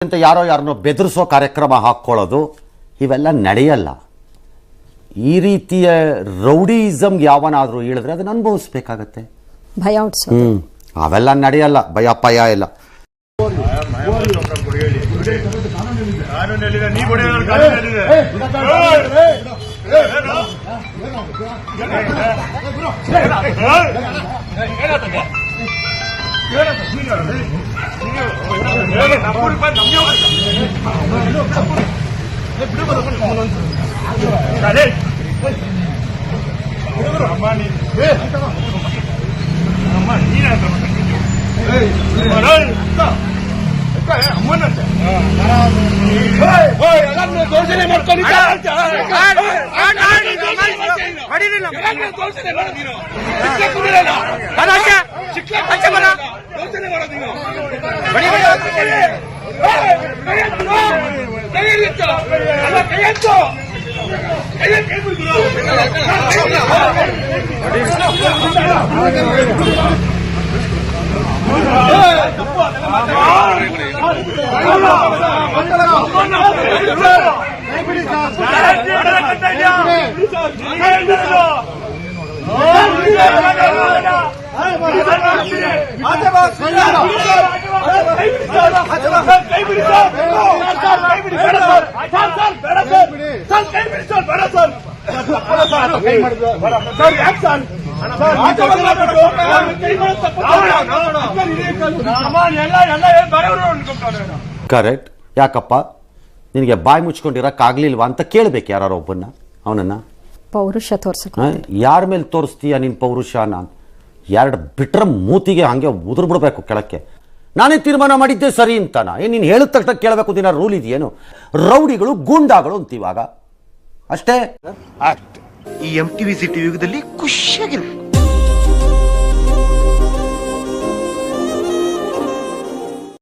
ಅಂತ ಯಾರನ್ನೋ ಬೆದರಿಸೋ ಕಾರ್ಯಕ್ರಮ ಹಾಕ್ಕೊಳ್ಳೋದು ಇವೆಲ್ಲ ನಡೆಯಲ್ಲ. ಈ ರೀತಿಯ ರೌಡಿಸಮ್ ಯಾವನಾದರೂ ಹೇಳಿದ್ರೆ ಅದನ್ನ ಅನುಭವಿಸ್ಬೇಕಾಗತ್ತೆ. ಭಯ ಹುಟ್ಟಿಸೋದು ಅವೆಲ್ಲ ನಡೆಯಲ್ಲ. ಭಯ ಪಯ ಇಲ್ಲ. ಕರೆಕ್ಟ್. ಯಾಕಪ್ಪ ನಿನಗೆ ಬಾಯಿ ಮುಚ್ಕೊಂಡಿರಕ್ಕಾಗ್ಲಿಲ್ವಾ ಅಂತ ಕೇಳ್ಬೇಕು ಯಾರೋ ಒಬ್ಬನ್ನ. ಅವನನ್ನ ಪೌರುಷ ತೋರ್ಸಕ್ ಯಾರ ಮೇಲೆ ತೋರಿಸ್ತೀಯ ನಿನ್ ಪೌರುಷನ? ಎರಡು ಬಿಟ್ರೆ ಮೂತಿಗೆ ಹಂಗೆ ಉದುರು ಬಿಡ್ಬೇಕು ಕೆಳಕ್ಕೆ. ನಾನೇ ತೀರ್ಮಾನ ಮಾಡಿದ್ದೆ ಸರಿ ಅಂತಾನ? ನೀನು ಹೇಳಿದ ತಕ್ಷಣ ಕೇಳಬೇಕು ದಿನ ರೂಲ್ ಇದೆಯೇನು? ರೌಡಿಗಳು ಗೂಂಡಾಗಳು ಅಂತಿವಾಗ ಅಷ್ಟೇ. ಈ MTV ಸಿಟಿ ಯುಗದಲ್ಲಿ ಖುಷಿಯಾಗಿರು.